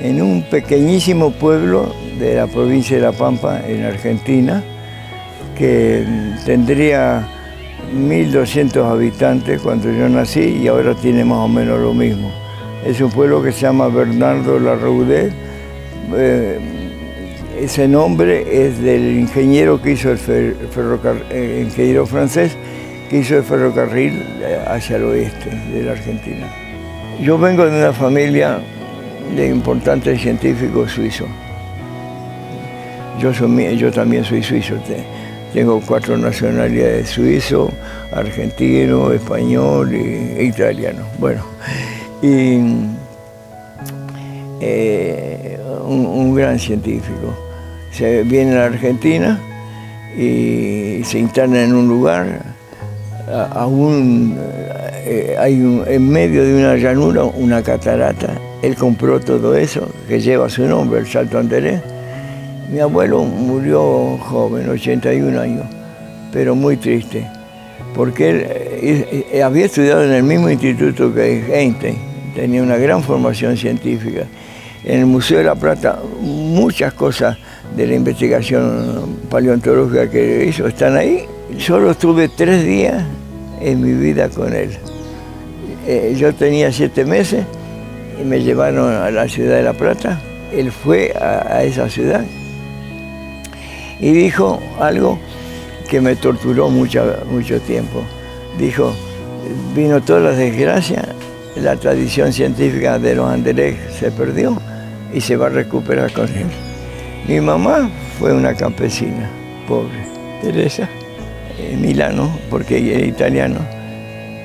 en un pequeñísimo pueblo de la provincia de La Pampa, en Argentina, que tendría 1.200 habitantes cuando yo nací y ahora tiene más o menos lo mismo. Es un pueblo que se llama Bernardo Larroudé. Ese nombre es del ingeniero que hizo el ferrocarril, ingeniero francés, que hizo el ferrocarril hacia el oeste de la Argentina. Yo vengo de una familia de importantes científicos suizos. Yo también soy suizo. Tengo 4 nacionalidades: suizo, argentino, español e italiano. Bueno, y un gran científico. Se viene a la Argentina y se interna en un lugar. Hay en medio de una llanura una catarata. Él compró todo eso, que lleva su nombre, el Salto Anderés. Mi abuelo murió joven, 81 años, pero muy triste, porque él había estudiado en el mismo instituto que Einstein, tenía una gran formación científica. En el Museo de la Plata, muchas cosas de la investigación paleontológica que hizo están ahí. Solo estuve 3 días en mi vida con él. Yo tenía 7 meses y me llevaron a la ciudad de La Plata. Él fue a esa ciudad y dijo algo que me torturó mucho tiempo. Dijo: vino toda la desgracia, la tradición científica de los Anderés se perdió y se va a recuperar con él. Mi mamá fue una campesina, pobre, Teresa, en Milano, porque era italiano.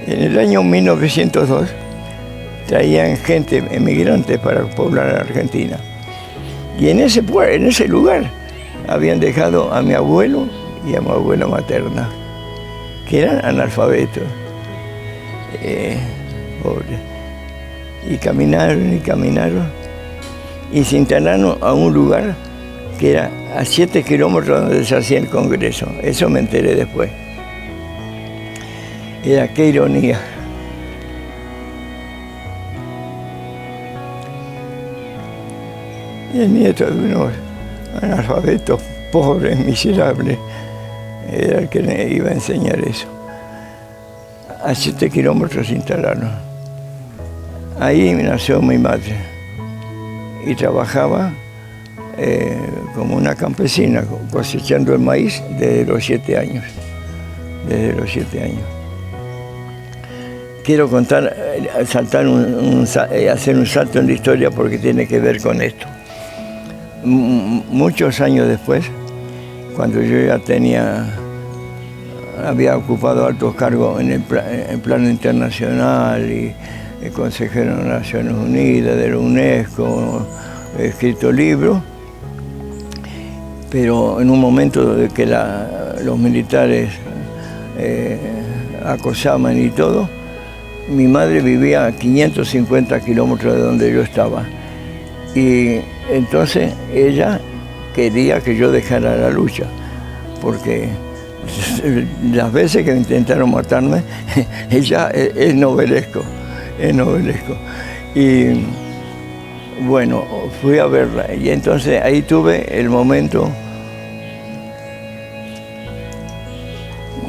En el año 1902 traían gente, emigrantes, para poblar la Argentina. Y en ese lugar habían dejado a mi abuelo y a mi abuela materna, que eran analfabetos, pobres. Y caminaron y se internaron a un lugar que era a 7 kilómetros donde se hacía el Congreso. Eso me enteré después. Qué ironía. Y el nieto de unos analfabetos, pobres, miserables, era el que me iba a enseñar eso. A 7 kilómetros se instalaron. Ahí nació mi madre y trabajaba como una campesina, cosechando el maíz desde los 7 años. Desde los 7 años. Quiero contar, hacer un salto en la historia porque tiene que ver con esto. Muchos años después, cuando yo ya había ocupado altos cargos en el plano internacional y el consejero de las Naciones Unidas, de la UNESCO, he escrito libros, pero en un momento de que los militares acosaban y todo, mi madre vivía a 550 kilómetros de donde yo estaba. Y entonces ella quería que yo dejara la lucha, porque las veces que intentaron matarme, ella es novelesco. Y bueno, fui a verla y entonces ahí tuve el momento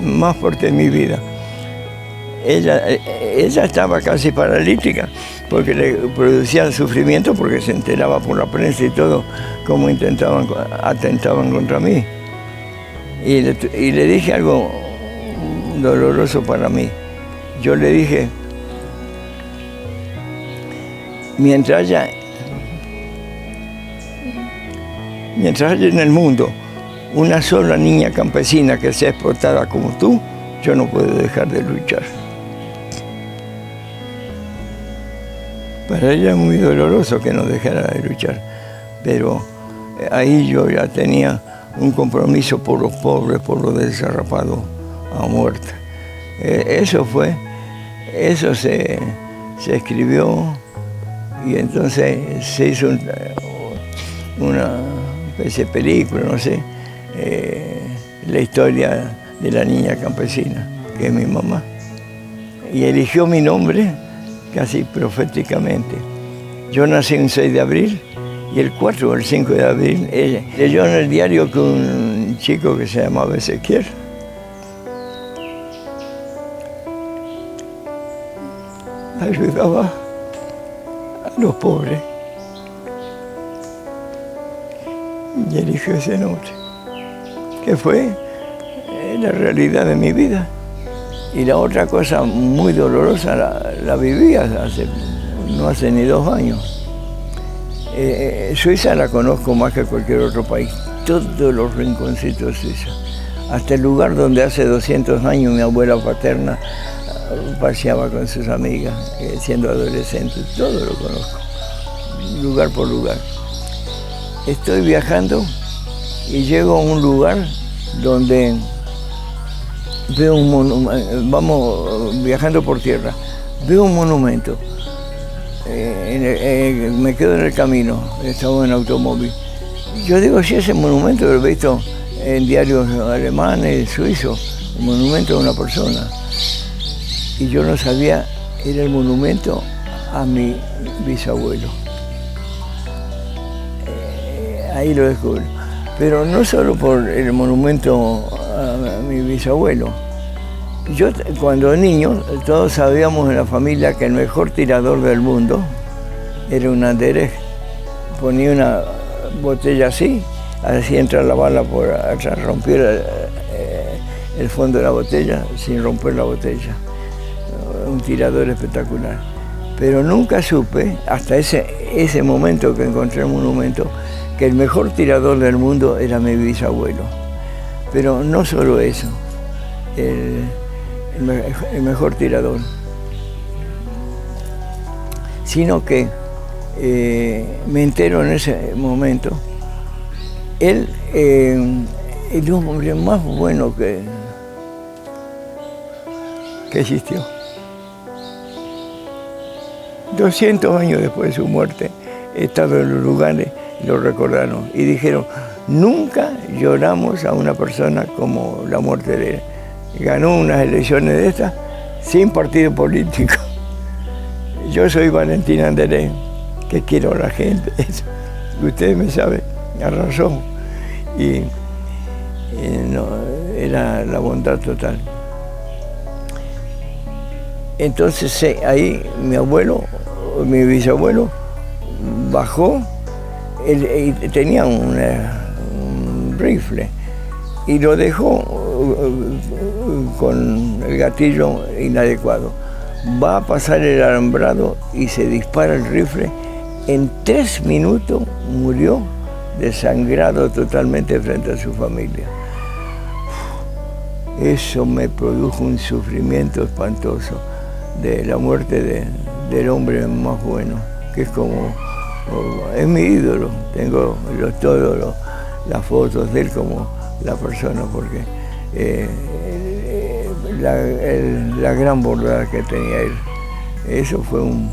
más fuerte de mi vida. Ella estaba casi paralítica porque le producían sufrimiento, porque se enteraba por la prensa y todo cómo atentaban contra mí. Y le dije algo doloroso para mí. Yo le dije: mientras haya en el mundo una sola niña campesina que sea explotada como tú, yo no puedo dejar de luchar. Para ella es muy doloroso que no dejara de luchar, pero ahí yo ya tenía un compromiso por los pobres, por los desarrapados a muerte. Eso se escribió y entonces se hizo una especie de película, no sé, la historia de la niña campesina, que es mi mamá. Y eligió mi nombre casi proféticamente. Yo nací un 6 de abril y el 4 o el 5 de abril ella leyó en el diario que un chico que se llamaba Ezequiel ayudaba a los pobres y eligió ese nombre, que fue la realidad de mi vida. Y la otra cosa muy dolorosa la viví no hace ni 2 años. Suiza la conozco más que cualquier otro país, todos los rinconcitos de Suiza, hasta el lugar donde hace 200 años mi abuela paterna paseaba con sus amigas, siendo adolescente, todo lo conozco, lugar por lugar. Estoy viajando y llego a un lugar donde veo un monumento, vamos viajando por tierra, veo un monumento, me quedo en el camino, estaba en automóvil. Yo digo, si ese monumento lo he visto en diarios alemanes, suizos, un monumento de una persona. Y yo no sabía, era el monumento a mi bisabuelo. Ahí lo descubrí. Pero no solo por el monumento a mi bisabuelo. Yo, cuando niño, todos sabíamos en la familia que el mejor tirador del mundo era un anderej. Ponía una botella así entra la bala por atrás, rompiera el fondo de la botella sin romper la botella. Un tirador espectacular. Pero nunca supe, hasta ese momento que encontré el monumento, que el mejor tirador del mundo era mi bisabuelo. Pero no solo eso, el mejor tirador, sino que me entero en ese momento, él, el hombre más bueno que existió. 200 años después de su muerte, he estado en los lugares y lo recordaron y dijeron, nunca lloramos a una persona como la muerte de él. Ganó unas elecciones de estas sin partido político. Yo soy Valentín Anderej, que quiero a la gente, eso. Ustedes me saben, a razón. Y no, era la bondad total. Entonces ahí mi bisabuelo bajó, él tenía un rifle y lo dejó con el gatillo inadecuado. Va a pasar el alambrado y se dispara el rifle. En 3 minutos murió desangrado totalmente frente a su familia. Eso me produjo un sufrimiento espantoso de la muerte del hombre más bueno, que es mi ídolo. Tengo todas las fotos de él como la persona, porque la gran bondad que tenía él, eso fue uno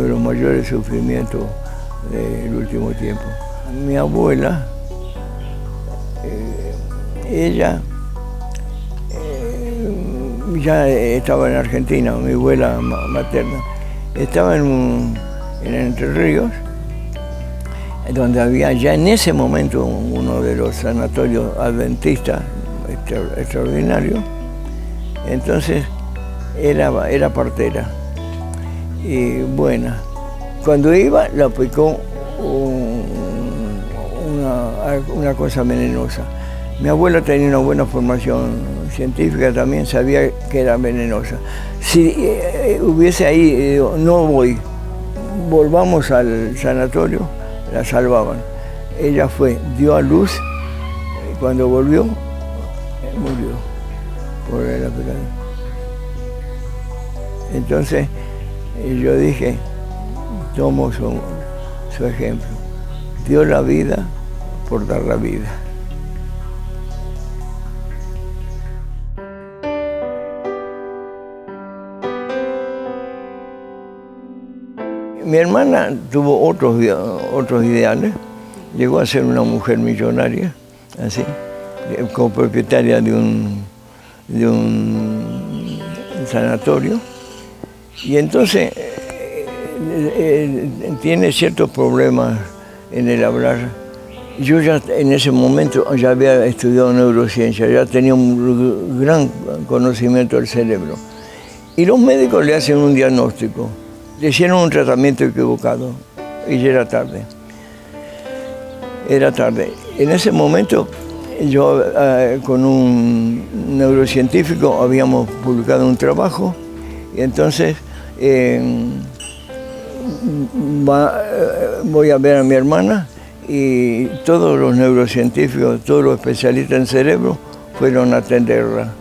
de los mayores sufrimientos del último tiempo. Mi abuela, ella ya estaba en Argentina, mi abuela materna, estaba en Entre Ríos, donde había ya en ese momento uno de los sanatorios adventistas extraordinarios. Entonces era partera y buena. Cuando iba la picó una cosa venenosa. Mi abuela tenía una buena formación científica, también sabía que era venenosa. Si hubiese ahí, no voy, volvamos al sanatorio, la salvaban. Ella dio a luz, y cuando volvió, murió por la picadura. Entonces yo dije, tomo su ejemplo. Dio la vida por dar la vida. Mi hermana tuvo otros ideales, llegó a ser una mujer millonaria, así, copropietaria de un sanatorio, Y entonces tiene ciertos problemas en el hablar. Yo ya en ese momento ya había estudiado neurociencia, ya tenía un gran conocimiento del cerebro. Y los médicos le hacen un diagnóstico, le hicieron un tratamiento equivocado y ya era tarde. Era tarde. En ese momento yo con un neurocientífico habíamos publicado un trabajo y entonces voy a ver a mi hermana y todos los neurocientíficos, todos los especialistas en cerebro fueron a atenderla.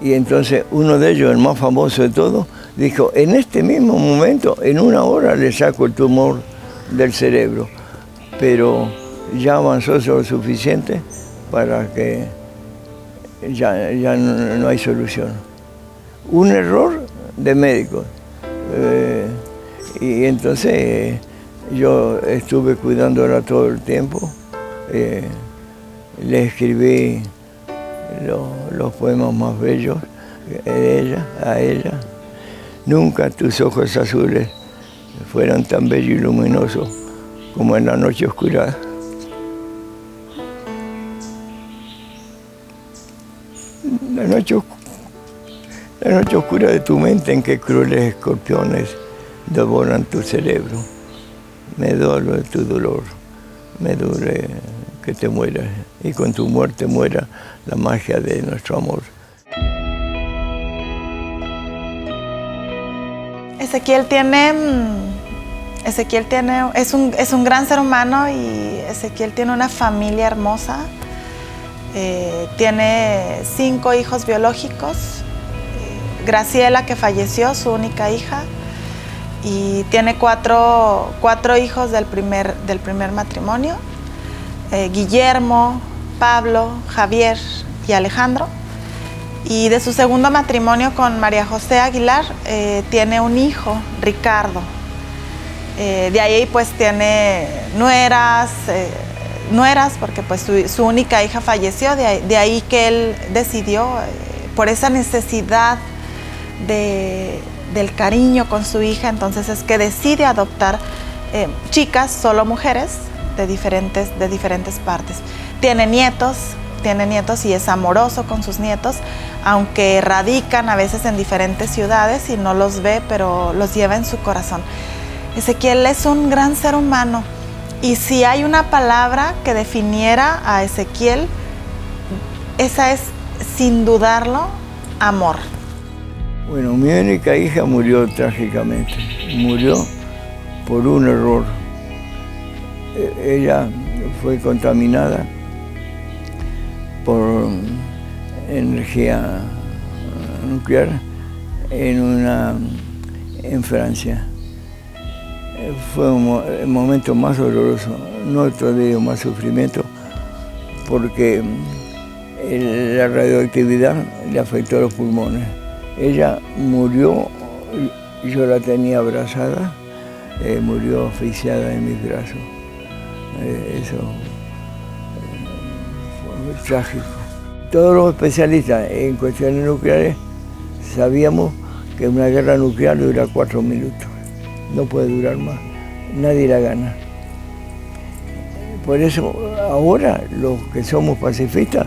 Y entonces uno de ellos, el más famoso de todos, dijo, en este mismo momento, en 1 hora le saco el tumor del cerebro, pero ya avanzó lo suficiente para que ya no hay solución. Un error de médicos. Y entonces yo estuve cuidándola todo el tiempo. Le escribí los poemas más bellos a ella. Nunca tus ojos azules fueron tan bellos y luminosos como en la noche oscura. La noche oscura de tu mente en que crueles escorpiones devoran tu cerebro. Me duele tu dolor, me duele que te mueras y con tu muerte muera la magia de nuestro amor. Ezequiel es un gran ser humano y Ezequiel tiene una familia hermosa. Tiene 5 hijos biológicos, Graciela, que falleció, su única hija, y tiene 4 hijos del primer matrimonio, Guillermo, Pablo, Javier y Alejandro. Y de su segundo matrimonio con María José Aguilar tiene un hijo, Ricardo. De ahí pues tiene nueras porque pues su única hija falleció, de ahí que él decidió, por esa necesidad del cariño con su hija, entonces es que decide adoptar chicas, solo mujeres, de diferentes partes. Tiene nietos y es amoroso con sus nietos, aunque radican a veces en diferentes ciudades y no los ve, pero los lleva en su corazón. Ezequiel es un gran ser humano. Y si hay una palabra que definiera a Ezequiel, esa es, sin dudarlo, amor. Bueno, mi única hija murió trágicamente. Murió por un error. Ella fue contaminada por energía nuclear en Francia. Fue el momento más doloroso, no todavía más sufrimiento, porque la radioactividad le afectó los pulmones. Ella murió, yo la tenía abrazada, murió asfixiada en mis brazos. Eso fue trágico. Todos los especialistas en cuestiones nucleares sabíamos que una guerra nuclear dura 4 minutos. No puede durar más, nadie la gana. Por eso ahora los que somos pacifistas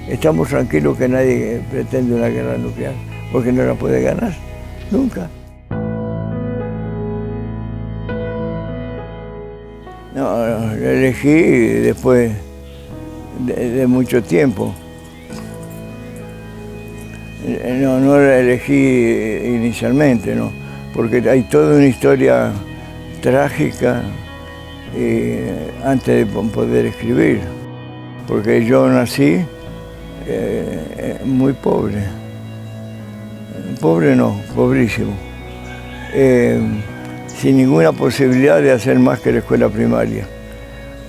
estamos tranquilos que nadie pretende una guerra nuclear, porque no la puede ganar, nunca. No, la elegí después de mucho tiempo. No la elegí inicialmente, no. Porque hay toda una historia trágica antes de poder escribir. Porque yo nací muy pobre. Pobre no, pobrísimo. Sin ninguna posibilidad de hacer más que la escuela primaria.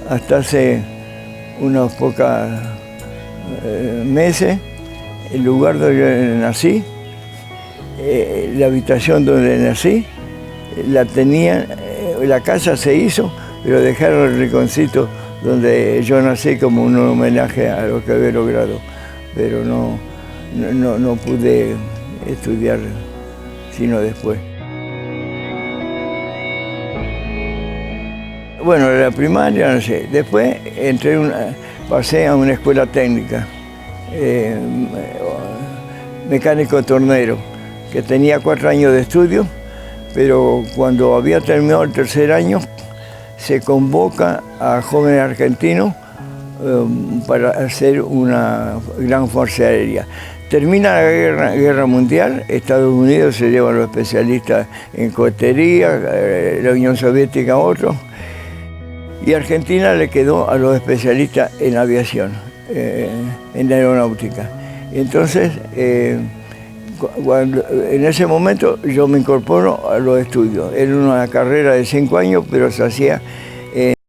Hasta hace unos pocos meses, el lugar donde yo nací, la habitación donde nací, la casa se hizo, pero dejaron el rinconcito donde yo nací como un homenaje a lo que había logrado. Pero no pude estudiar sino después. Bueno, la primaria, no sé. Después pasé a una escuela técnica, mecánico tornero, que tenía 4 años de estudio, pero cuando había terminado el tercer año, se convoca a jóvenes argentinos para hacer una gran fuerza aérea. Termina la guerra mundial, Estados Unidos se lleva a los especialistas en cohetería, la Unión Soviética a otros, y Argentina le quedó a los especialistas en aviación, en aeronáutica. Entonces, en ese momento yo me incorporo a los estudios. Era una carrera de 5 años, pero se hacía